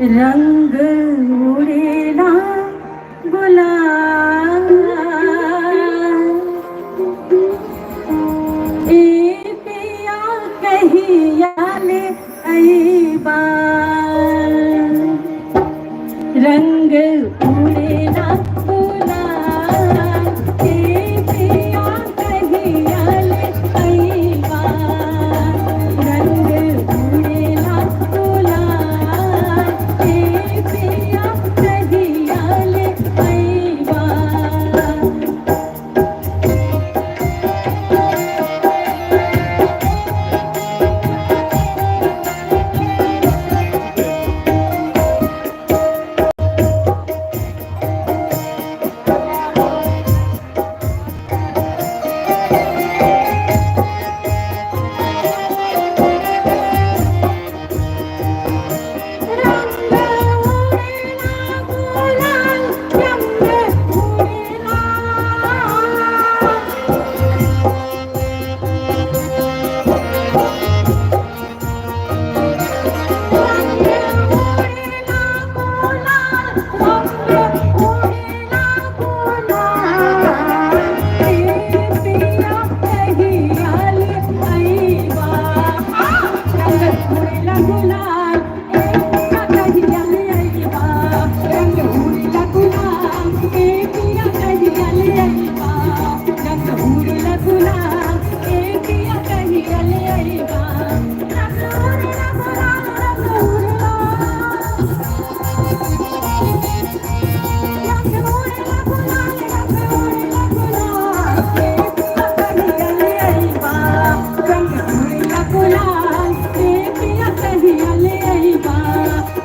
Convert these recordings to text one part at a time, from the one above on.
रंग उड़ेला गुलाल ए पिया कहिया ले अइबा रंग उड़ेला गुलाल ए पिया कहिया ले अइबा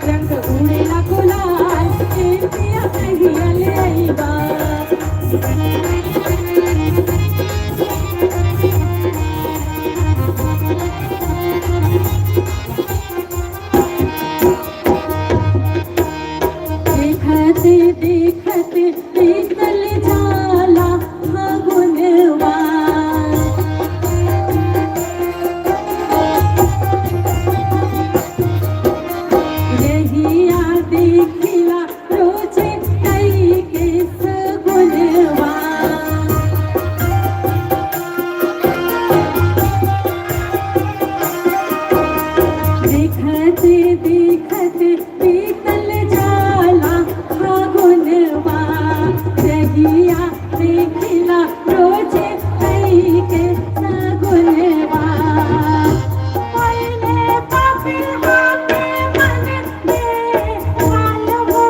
रंग उड़ेला गुलाल ए पिया कहिया ले अइबा देखते बीतल जाला फागुनवा रहिया देखिला रोजे कई के सगुनवा देखते देखते बीतल जाला फागुनवा रहिया देखिला रोजे कई के सगुनवा पहले पापी हाथे मन दे वालवो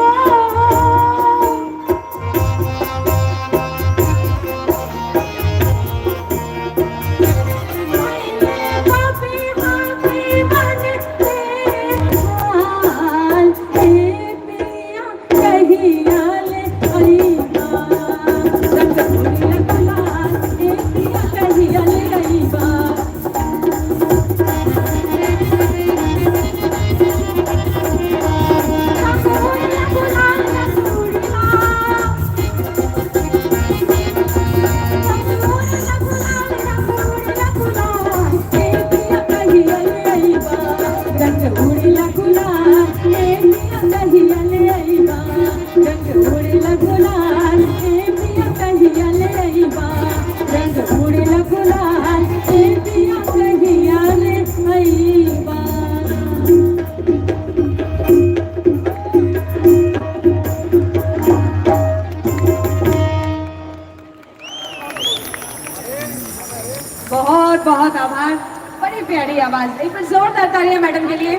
बहुत बहुत आभार। बड़ी प्यारी आवाज, एक बार जोरदार तालियां मैडम के लिए।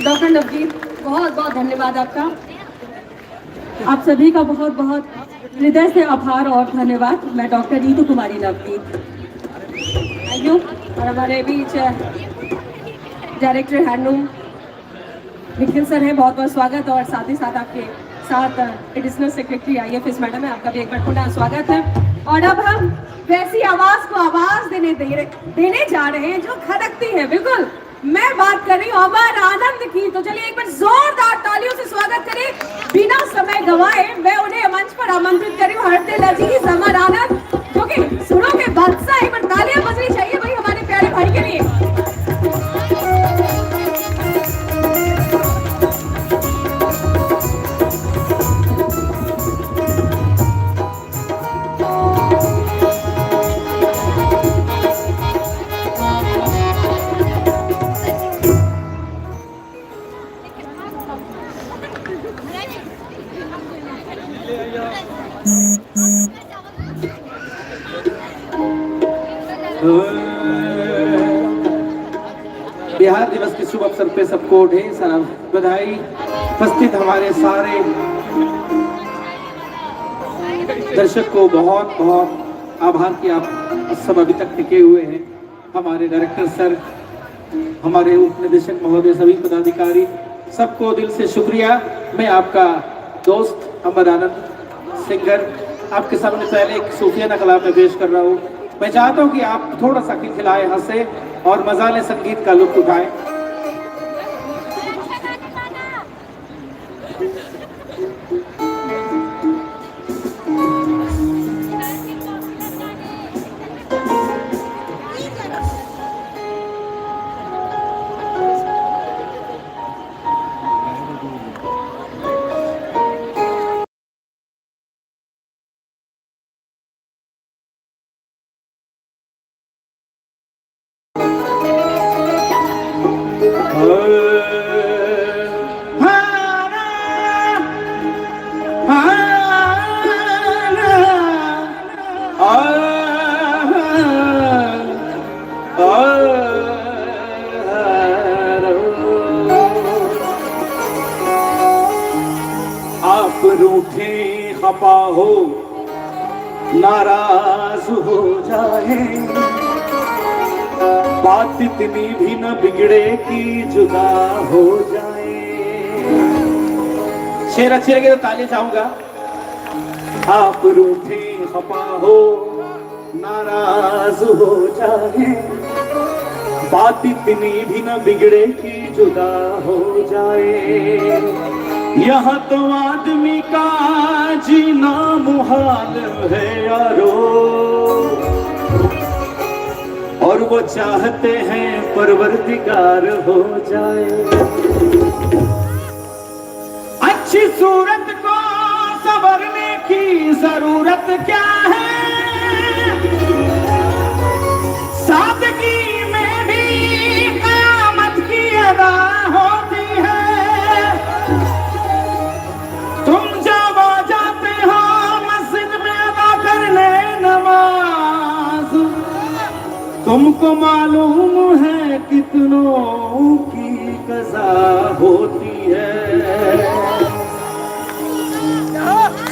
डॉक्टर नवजीत, बहुत बहुत धन्यवाद आपका। आप सभी का बहुत बहुत हृदय से आभार और धन्यवाद। मैं doctor Neetu Kumari Navjeet, thank you. और हमारे बीच डायरेक्टर हैंडलूम निखिल सर है, बहुत बहुत स्वागत। और साथ ही साथ आपके साथ एडिशनल सेक्रेटरी IFS मैडम है, आपका भी एक बार पुनः स्वागत है। और अब हम वैसी आवाज को आवाज देने जा रहे हैं जो खड़कती है। बिल्कुल मैं बात कर रही हूँ अमर आनंद की। तो चलिए एक बार जोरदार तालियों से स्वागत करें। बिना समय गवाए मैं उन्हें मंच पर आमंत्रित कर रही हूँ। हरते लजीज अमर आनंद, जो कि सुरों के बादशाह। एक बार तालियां बजनी चाहिए भाई हमारे प्यारे भाई के लिए। बिहार दिवस के शुभ अवसर पे सबको ढेर सारा बधाई। उपस्थित हमारे सारे दर्शक को बहुत बहुत आभार कि आप सब अभी तक टिके हुए हैं। हमारे डायरेक्टर सर, हमारे उप निदेशक महोदय, सभी पदाधिकारी, सबको दिल से शुक्रिया। मैं आपका दोस्त अमर आनंद सिंगर आपके सामने पहले एक सूफियाना कलाम में पेश कर रहा हूँ। मैं चाहता हूँ कि आप थोड़ा सा खिलखिलाए, हंसे और मजा ले, संगीत का लुत्फ उठाएं। आप रूठे खफा हो, नाराज हो जाए, बात इतनी भी न बिगड़े कि जुदा हो जाए। शेर अच्छे लगे तो ताली चाहूंगा। आप रूठे खफा हो, नाराज हो जाए, बात इतनी भी न बिगड़े कि जुदा हो जाए। यहाँ तो आदमी का जीना मुहाल है यारो, और वो चाहते हैं परवरदिगार हो जाए। अच्छी सूरत को संवरने की जरूरत क्या है, सादगी में भी कयामत की अदा होती है। तुम जब आ जाते हो मस्जिद में अदा करने नमाज, तुमको मालूम है कितनों की कज़ा होती है।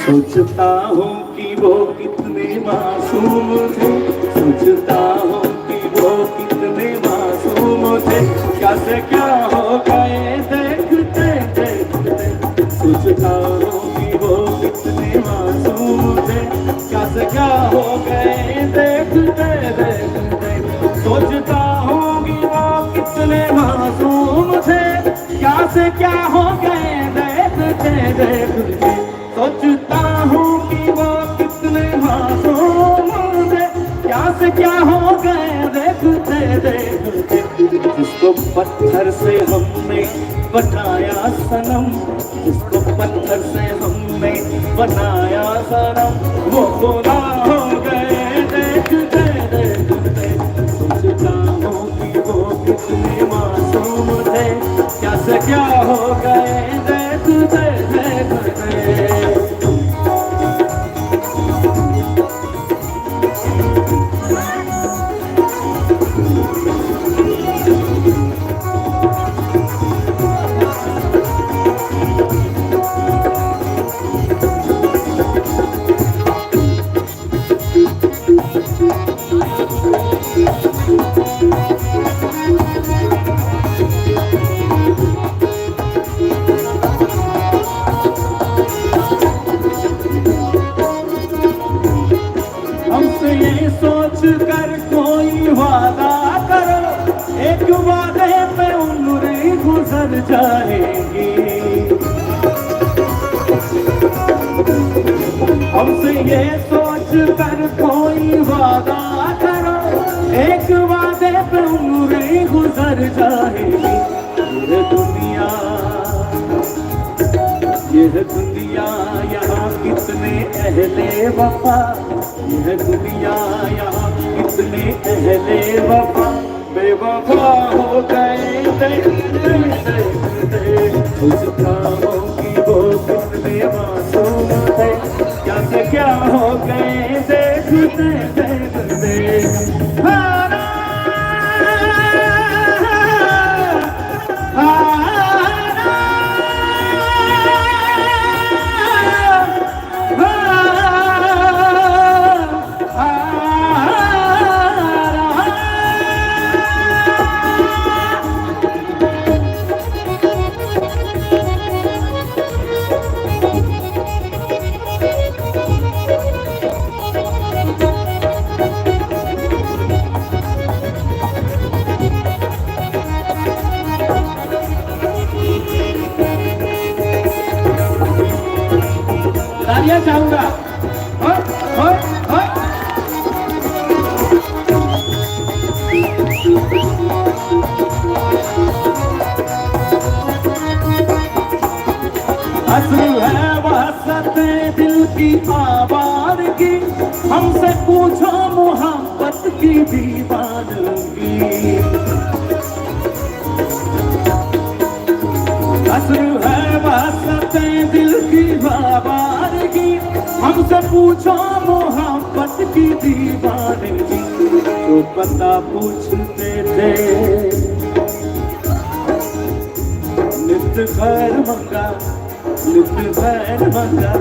सोचता हूँ कि वो कितने मासूम थे, सोचता हूँ कि वो कितने मासूम थे, क्या से क्या हो गए देखते देखते। सोचता हूँ कि वो कितने मासूम थे, क्या से क्या हो गए देखते देखते। सोचता हूँ कि वो कितने मासूम थे, क्या से क्या हो गए देखते देखते। सोचता हूँ कि वो कितने मासूम थे, क्या से क्या हो गए देखते देखते। जिसको पत्थर से हमने बनाया सनम, जिसको पत्थर से हमने बनाया सनम, वो खुदा हो गए देखते देखते। सोचता हूँ कि वो कितने मासूम थे, क्या से क्या हो गए देखते देखते। सोच कर कोई वादा करो, एक वादे पे उम्र गुजर जाएगी। हमसे ये सोच कर कोई वादा करो, एक वादा रास्ते पे उम्रें गुजर जाएगी। यह दुनिया यहाँ कितने अहले वफा, यह दुनिया यहाँ कितने अहले वफा बेवफा हो गए देखते। सोचता हूँ कि वो कितने मासूम थे, क्या से क्या हो गए देखते देखते। तालियां चाहूंगा। असली है वहशते दिल की आवारगी, हमसे पूछो मोहब्बत की दीवानगी। असली है वहशते दिल की आवारगी, हमसे पूछो मोहब्बत की दीवानगी। तो पता पूछते थे नित खैर मंगा, नित खैर मंगा,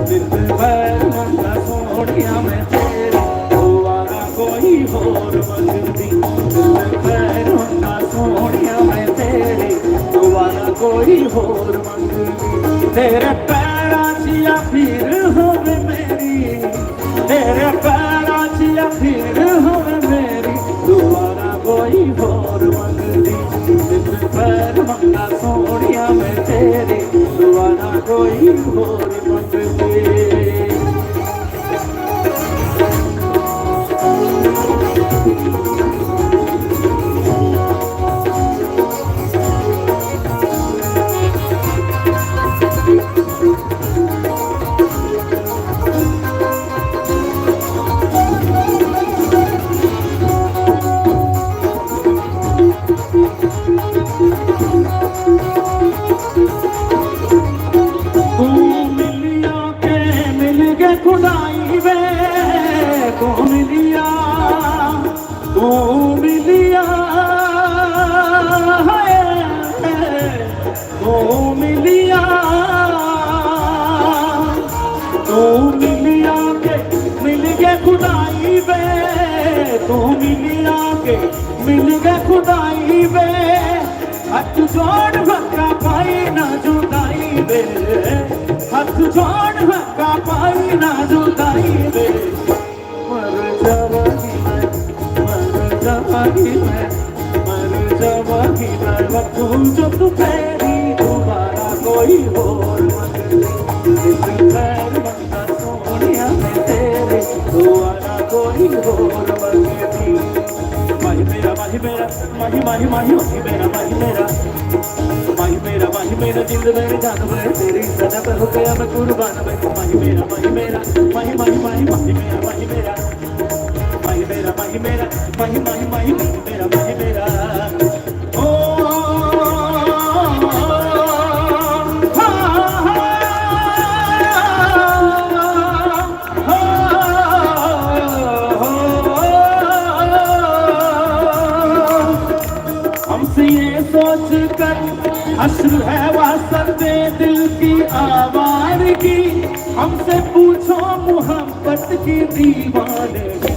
नित खैर मंगा सोनिया में तेरे दोबारा कोई और मंगती। नित खैर मंगा सोनिया में तेरे दोबारा कोई और मंगती। तेरे पैरा चिया फिर होवे मेरी, तेरे पैरा चिया फिर होवे मेरी दोबारा कोई और मंगती। नित खैर मंगा सोनिया में तेरे दोबारा कोई और मंगती। खुदाई वे तू मिलिया, तू मिलिया, तू मिलिया, तू मिलिया के मिल गए खुदाई वे, तू मिलिया के मिल गए खुदाई वे। हाथ जोड़ भक्का पाई ना जुदाई वे, हाथ जोड़ भक्का पाई ना जुदाई वे। मर जावागी मैं, मर जावागी मैं, मर जावागी मैं वक्तू जो तू फेरी दोबारा कोई और मंगती। खैर मंगा सोनिया में तेरे दोबारा कोई और मंगती। माही मेरा, माही मेरा, माही माही माही माही मेरा, माही मेरा, माही मेरा, माही मेरा जिंद मेरी जान मैं तेरी सदा पे हो गया मैं कुर्बान मैं। माही मेरा, माही मेरा, माही माही माही माही मेरा, माही मेरा, माही मेरा, माही मेरा, माही माही माही माही मेरा, माही मेरा। ओ हमसे ये सोच कर अश्रु है वासते दिल की आवारगी, हमसे पूछो मोहब्बत की दीवानगी।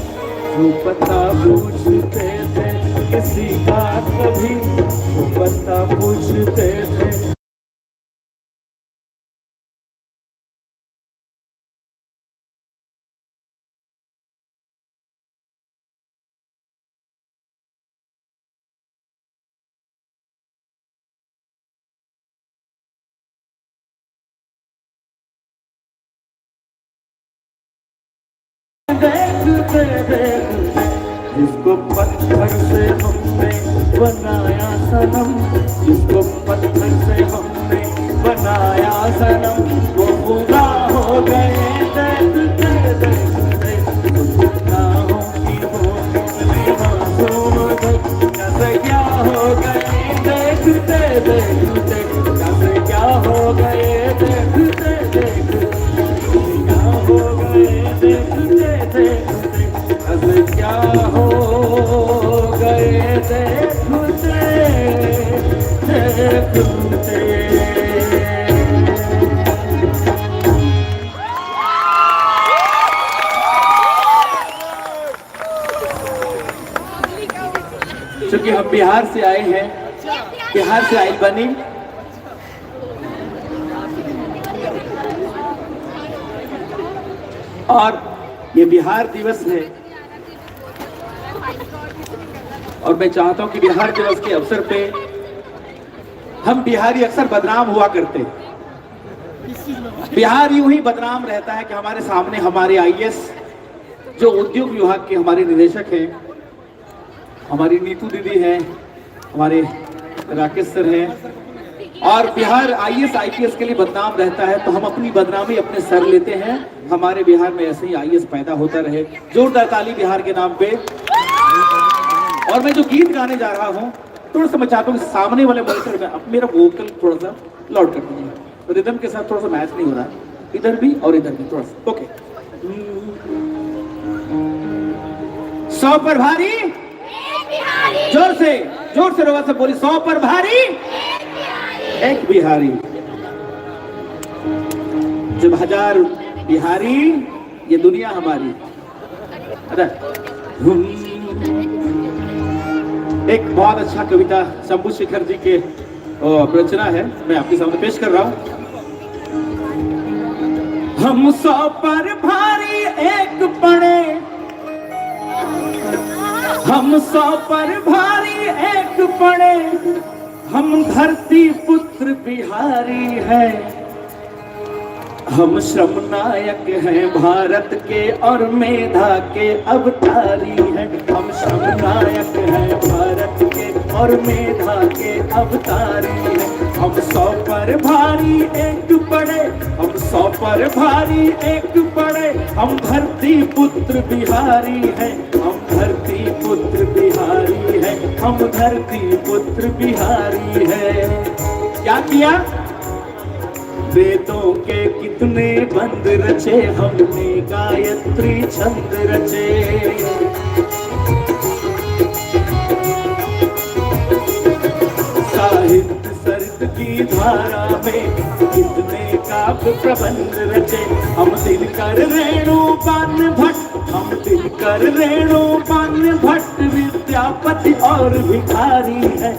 जो पता पूछते थे किसी का कभी, जो पता पूछते थे देखते देखते जिसको पत्थर से हमने बनाया सनम, जिसको पत्थर से हमने बनाया सनम, वो खुदा हो गए देखते देखते। सोचता हूँ कि वो कितने मासूम थे, कैसे क्या हो गए देखते देखते, कैसे क्या हो गए देखते देखते, क्या हो गए देखते देखते, कैसे क्या हो गए देखते देखते। चूंकि हम बिहार से आए हैं, बिहार से आई बनी, और ये बिहार दिवस है, और मैं चाहता हूं कि बिहार दिवस के अवसर पे हम बिहारी अक्सर बदनाम हुआ करते हैं। बिहार यूं ही बदनाम रहता है कि हमारे सामने हमारे आईएएस जो उद्योग विभाग के हमारे निदेशक हैं, हमारी नीतू दीदी हैं, हमारे राकेश सर हैं, और बिहार आईएएस आईपीएस के लिए बदनाम रहता है, तो हम अपनी बदनामी अपने सर लेते हैं। हमारे बिहार में ऐसे ही आईएएस पैदा होता रहे। जोरदार ताली बिहार के नाम पे। और मैं जो गीत गाने जा रहा हूँ, थोड़ा सा मैं चाहता हूँ सामने वाले मॉनिटर में अब मेरा वोकल थोड़ा सा लाउड कर दीजिए, रिदम के साथ थोड़ा सा मैच नहीं हो रहा है, इधर भी और इधर भी थोड़ा सा। ओके, 100 पर भारी, जोर से रोवा से बोली, 100 पर भारी एक बिहारी, जब 1000 बिहारी ये दुनिया हमारी। अरे एक बहुत अच्छा कविता शंभू शेखर जी के रचना है, मैं आपके सामने पेश कर रहा हूं। हम 100 पर भारी एक पड़े, हम 100 पर भारी एक पड़े, हम धरती पुत्र बिहारी है, हम श्रम नायक हैं भारत के और मेधा के अवतारी हैं, हम श्रम नायक हैं भारत के और मेधा के अवतारी हैं। हम 100 पर भारी एक पड़े, हम 100 पर भारी एक पड़े, हम धरती पुत्र बिहारी हैं, हम धरती पुत्र बिहारी हैं, हम धरती पुत्र बिहारी हैं। क्या किया? वेदों के कितने बंद रचे, हमने गायत्री छंद रचे, साहित्य सरद की धारा में कितने काव्य प्रबंध रचे, हम दिनकर रेणुपान भट्ट, हम दिनकर रेणुपान भट्ट विद्यापति और भिखारी है,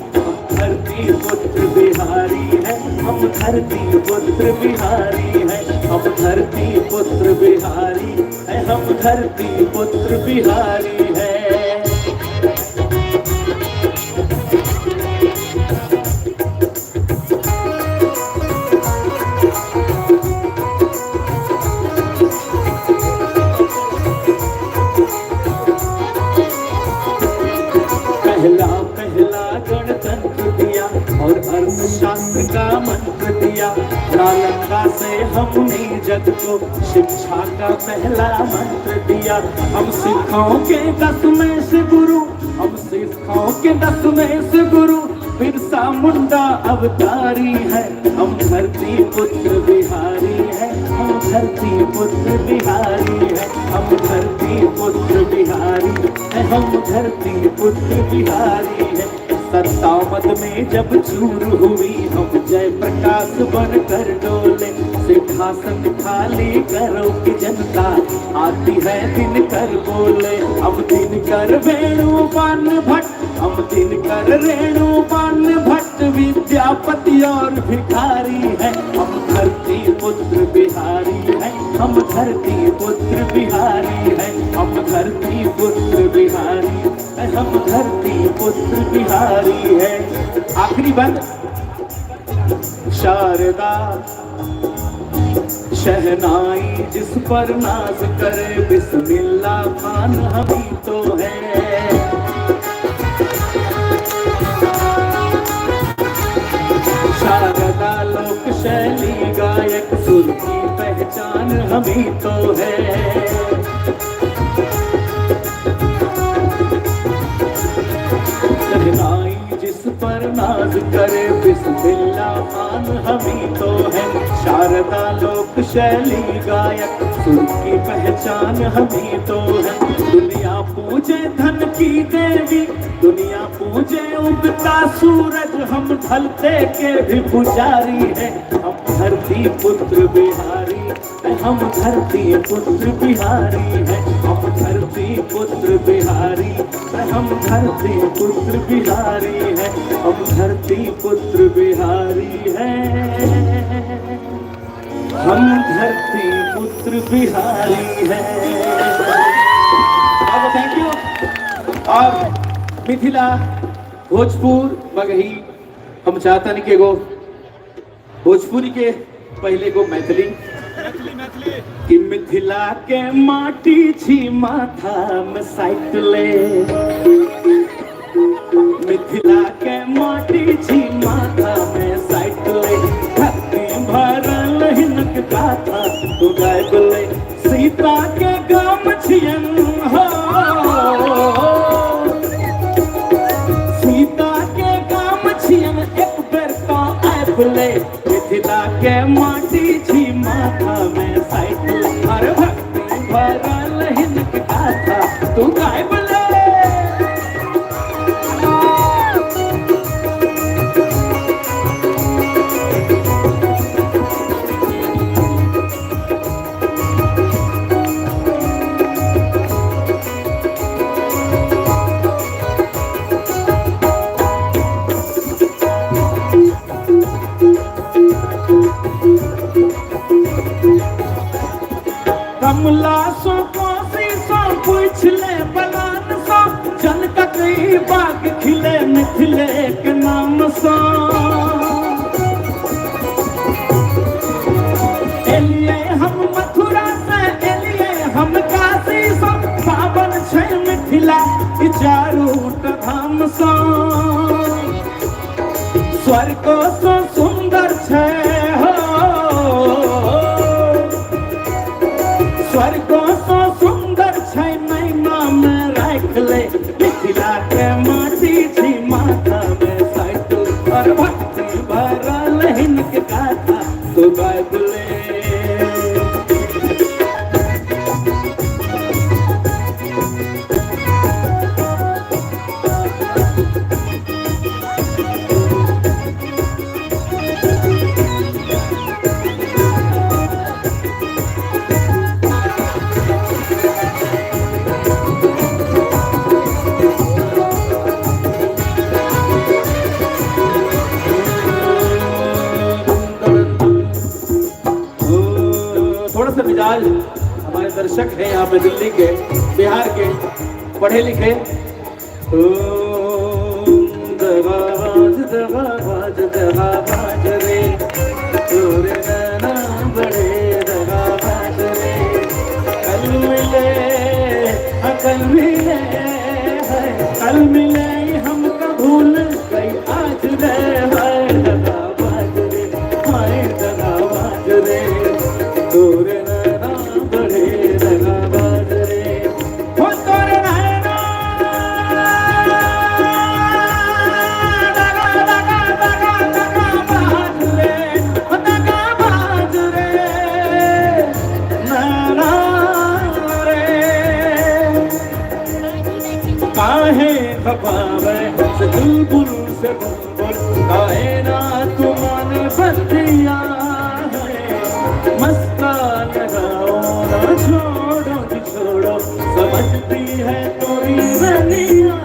धरती पुत्र बिहारी है, हम धरती पुत्र बिहारी है, हम धरती पुत्र बिहारी है, हम धरती पुत्र बिहारी है। पहला पहला गणतंत्र दिया और अर्थशास्त्र का मंत्र दिया, नालंदा से हमने जग को शिक्षा का पहला मंत्र दिया। हम सिखों के 10वें से गुरु, हम सिखों के 10वें से गुरु, बिरसा मुंडा अवतारी है, हम धरती पुत्र बिहारी है, हम धरती पुत्र बिहारी है, हम धरती पुत्र बिहारी है, हम धरती पुत्र बिहारी है। 57 में जब चूर हुई, हम जय प्रकाश बनकर डोले, सिंहासन खाली करो कि जनता आती है दिनकर बोले, हम दिनकर वेणुपान भट्ट, हम दिनकर रेणुपान भट्ट विद्यापति और भिखारी है, हम धरती पुत्र बिहारी है, हम धरती पुत्र बिहारी है, हम धरती पुत्र बिहारी है, हम धरती पुत्र बिहारी है। आखिरी बंद, शारदा शहनाई जिस पर नाज करे, बिस्मिल्लाह खान हम ही तो है। पहचान हम ही तो है। शहनाई जिस पर नाज करे बिस्मिल्लाह खान हम ही तो है। शारदा लोक शैली गायक सुर की पहचान हम ही तो है। दुनिया पूजे धन की देवी, दुनिया पूजे उगता सूरज, हम ढलते के भी पुजारी है। हम धरती पुत्र बिहारी, हम धरती पुत्र बिहारी है। हम धरती पुत्र बिहारी, हम धरती पुत्र बिहारी है। हम धरती पुत्र बिहारी है। हम धरती पुत्र बिहारी है। आपको थैंक यू। और मिथिला भोजपुर मगही हम चाहता नहीं के गो भोजपुरी के पहले को मैथिली कि मिथिला के माटी छी माथा में साइटले। मिथिला के माटी छी माथा में साइटले। भक्ति भरल हिनक गाथा तू गायबले। सीता के गाम छियन हो, सीता के गाम छियन एक बेर का आबले। मिथिला के माटी छी माथा में साइटले। हर भक्ति भरल हिनक गाथा तू गायबले। कमला सो कोसी सो पूछ ले बलान सो, जल ककई बाग खिले मिथिले के नाम सो। एलिए हम मथुरा से, एलिए हम काशी सो, पावन छै मिथिला ई चारू धाम सो। स्वर्ग सो सुंदर छै हो, स्वर्ग सो सुंदर छै महिमा में राख ले। मिथिला के माटी छी माथा में साइटल। और भक्ति भरल हिनक गाथा तो गायबले। मिजाज हमारे दर्शक हैं यहाँ पे दिल्ली के, बिहार के, पढ़े लिखे। दगाबाज दगाबाज दगाबाज रे, तोरे नैना बड़े दगाबाज रे। कल मिले कल मिले कल मिले हमको भूल गई आज रे। हाय दगाबाज रे, हाय दगाबाज रे, तोरे काहे खपावे से बुलबुल से बुलबुल, काहे ना तुमान बतिया है। मस्तान गाओ ना छोड़ो जी छोड़ो, समझती है तोरी रनिया।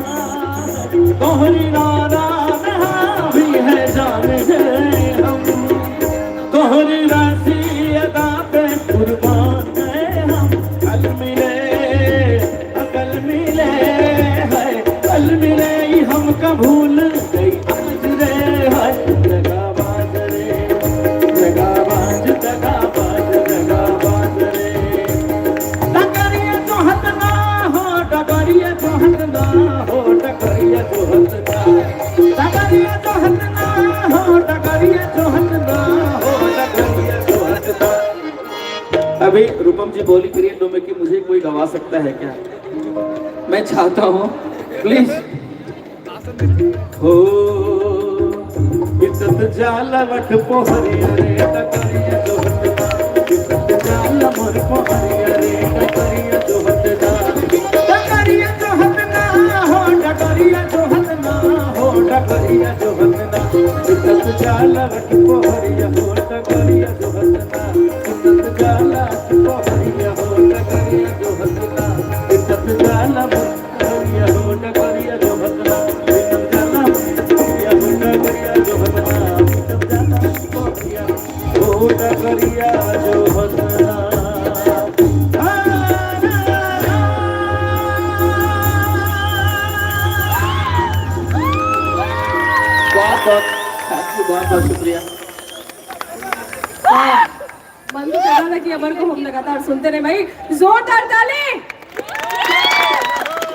तोहरी नाना भी है जान गए हम, तोहरी राशि अदा पे कुर्बान है हम। कल मिले कल मिले कल मिले हमका भूल गई आज रे। हाय दगाबाज रे, दगाबाज दगाबाज दगाबाज रे। डगरिया तो हट ना हो, डगरिया तो हट ना हो, डगरिया तो हट ना। अनुपम जी बोली करिए तो में कि मुझे कोई गवा सकता है क्या? मैं चाहता हूँ प्लीज। हो इज्जत जाला वट पोहरिया रे टकरिया जो हटदा, इज्जत जाला मोर पोहरिया रे टकरिया जो हटदा, टकरिया जो हटदा हो, टकरिया जो हटदा हो, टकरिया जो हटदा, इज्जत जाला वट पोहरिया हो, टकरिया जो हटदा, इज्जत जाला पोहरिया हो, टकरिया जो हटदा, इज्जत जाला पोहरिया हो, टकरिया जो हटदा, इज्जत जाला पोहरिया हो, टकरिया जो हटदा, इज्जत जाला पोहरिया हो, टकरिया जो हटदा। बहुत बहुत शुक्रिया। मन तो कर रहा था कि अमर को हम लगातार सुनते रहे भाई। जोरदार ताली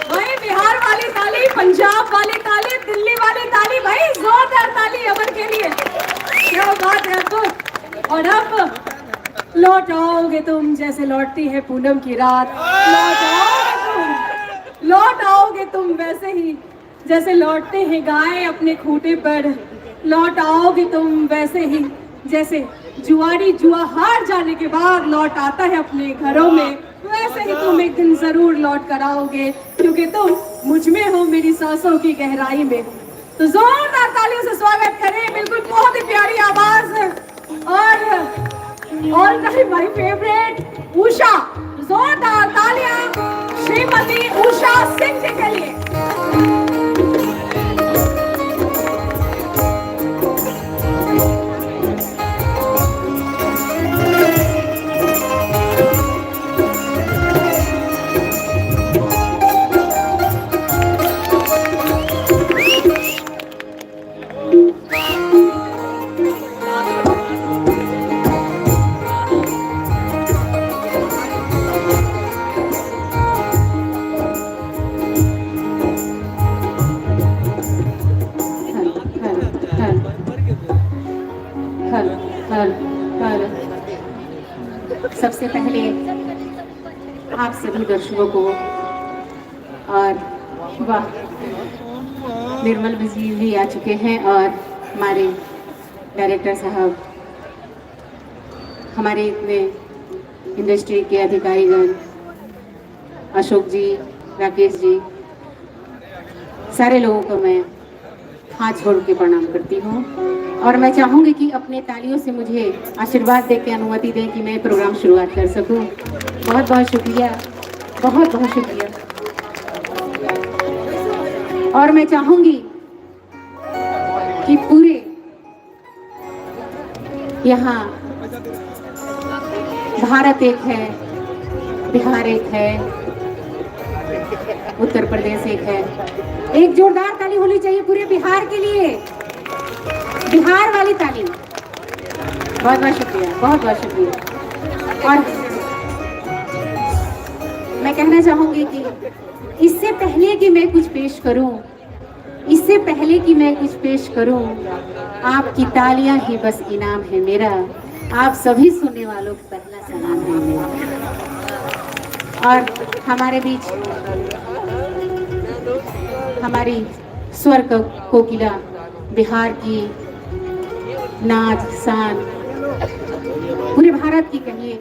भाई, बिहार वाली ताली, पंजाब वाली ताली, दिल्ली वाली ताली भाई, जोरदार ताली अमर के लिए। क्या बात है आपको। और अब लौट आओगे तुम जैसे लौटती है पूनम की रात, लौट आओगे तुम वैसे ही जैसे लौटते हैं गाय अपने खूंटे पर, लौट आओगे तुम वैसे ही जैसे जुआरी जुआ हार जाने के बाद लौट आता है अपने घरों में, वैसे ही तुम एक दिन जरूर लौट कर आओगे, क्योंकि तुम मुझ में हो मेरी सांसों की गहराई में। तो जोरदार तालियों से स्वागत करें, बिल्कुल बहुत ही प्यारी आवाज और all time my favourite Usha. जोरदार तालियां श्रीमती उषा सिंह जी के लिए। सबसे पहले आप सभी दर्शकों को और वाह निर्मल जी भी आ चुके हैं और हमारे डायरेक्टर साहब, हमारे इतने इंडस्ट्री के अधिकारीगण, अशोक जी, राकेश जी, सारे लोगों को मैं हाथ जोड़ के प्रणाम करती हूँ। और मैं चाहूँगी कि अपने तालियों से मुझे आशीर्वाद दे के अनुमति दें कि मैं प्रोग्राम शुरुआत कर सकूँ। बहुत बहुत शुक्रिया, बहुत बहुत शुक्रिया। और मैं चाहूँगी कि पूरे यहाँ भारत एक है, बिहार एक है, उत्तर प्रदेश एक है। एक जोरदार ताली होनी चाहिए पूरे बिहार के लिए, बिहार वाली ताली। बहुत बहुत शुक्रिया, बहुत बहुत शुक्रिया। और मैं कहना चाहूंगी कि इससे पहले कि मैं कुछ पेश करूं, इससे पहले कि मैं कुछ पेश करूं, आपकी तालियां ही बस इनाम है मेरा। आप सभी सुनने वालों को पहला सलाम है मेरा। और हमारे बीच हमारी स्वर कोकिला, बिहार की नाच शान, पूरे भारत की कहिए,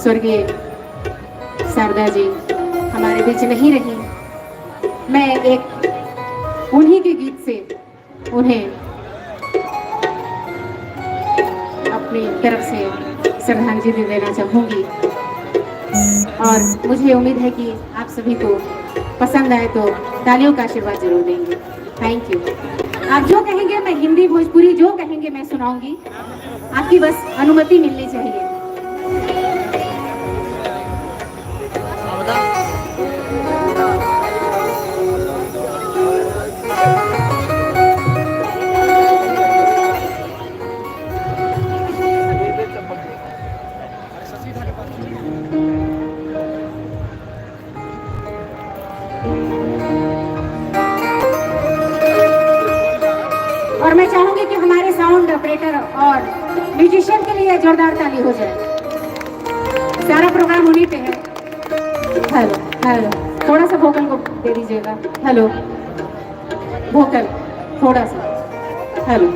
स्वर्गीय शारदा जी हमारे बीच नहीं रही। मैं एक उन्हीं के गीत से उन्हें अपनी तरफ से श्रद्धांजलि देना चाहूँगी। और मुझे उम्मीद है कि आप सभी को पसंद आए तो तालियों का आशीर्वाद जरूर देंगे। Thank you. आप जो कहेंगे मैं हिंदी भोजपुरी जो कहेंगे मैं सुनाऊंगी, आपकी बस अनुमति मिलनी चाहिए। और मैं चाहूंगी कि हमारे साउंड ऑपरेटर और म्यूजिशियन के लिए जोरदार ताली हो जाए। सारा प्रोग्राम उन्हीं पे है। हेलो हेलो, थोड़ा सा वोकल को दे दीजिएगा। हेलो वोकल थोड़ा सा। हेलो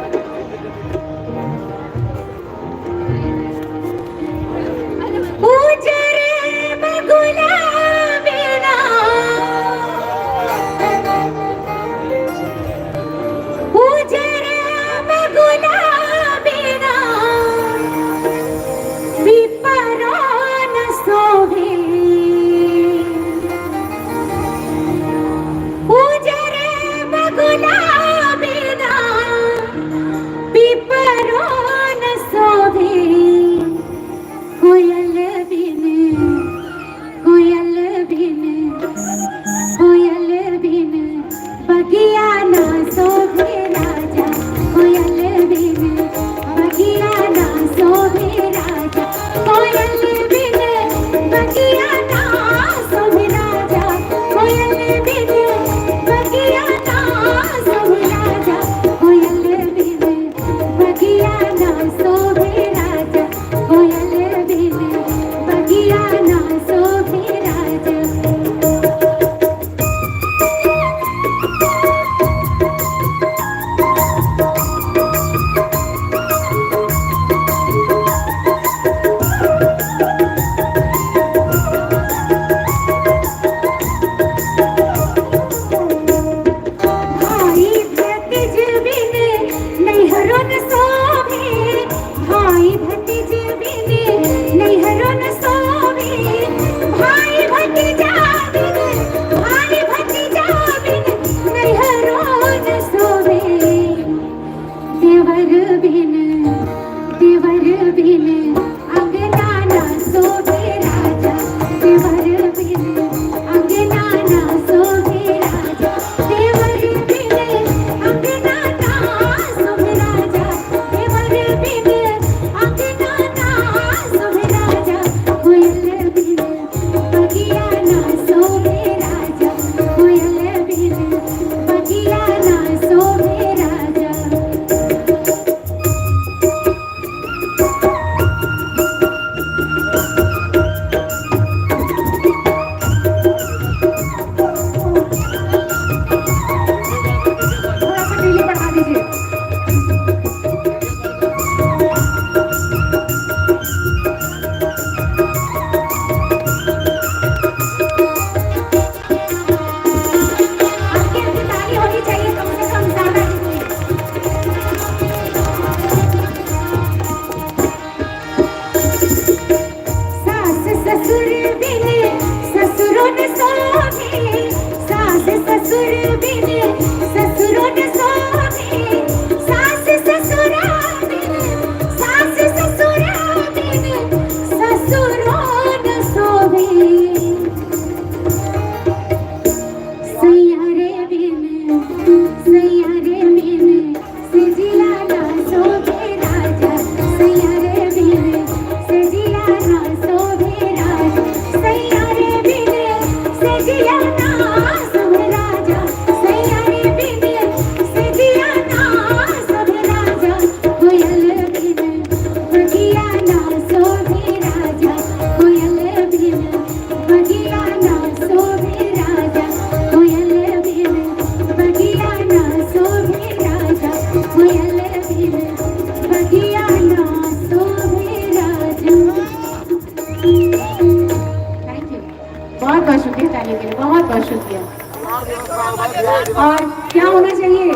और क्या होना चाहिए,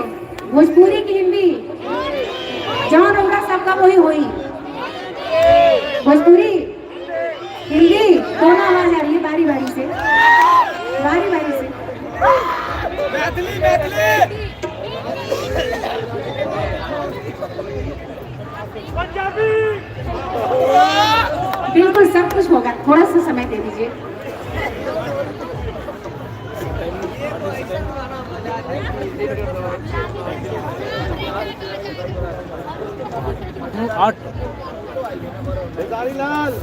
भोजपुरी की हिंदी जहाँ होगा सबका वही होई। भोजपुरी हिंदी दोनों आवाज आ रही है बारी बारी से, बारी बारी से। मैथिली मैथिली पंजाबी बिल्कुल सब कुछ होगा, थोड़ा सा समय दे दीजिए। लाल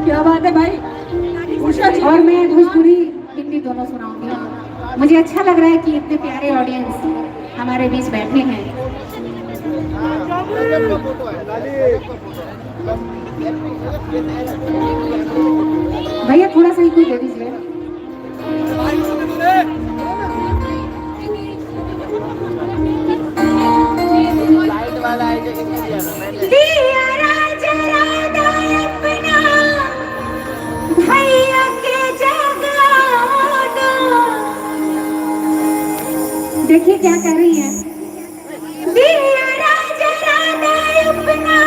क्या बात है भाई। उषा जी और मैं भोजपुरी हिंदी दोनों सुनाऊंगी। मुझे अच्छा लग रहा है कि इतने प्यारे ऑडियंस हमारे बीच बैठे हैं। भैया थोड़ा सा ही कोई दे दीजिए। दिया राजा राधा अपना भैया के जगाना। देखिए क्या कर रही है। दिया राजा राधा अपना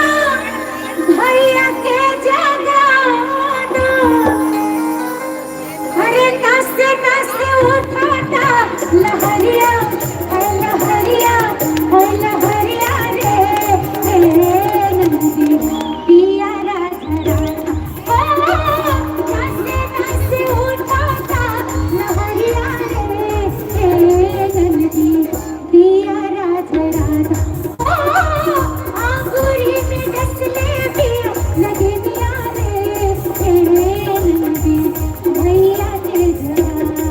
भैया के जगाना। अरे नाचते नाचते उठाता लहरिया लहरिया लहरिया रे नंदी पिया राधा राधा। नाचते नाचते उठाता लहरिया रे नंदी पिया राधा राधा। आंगुरी में डसले पिया लगे मिया रे नंदी भैया के जगाना।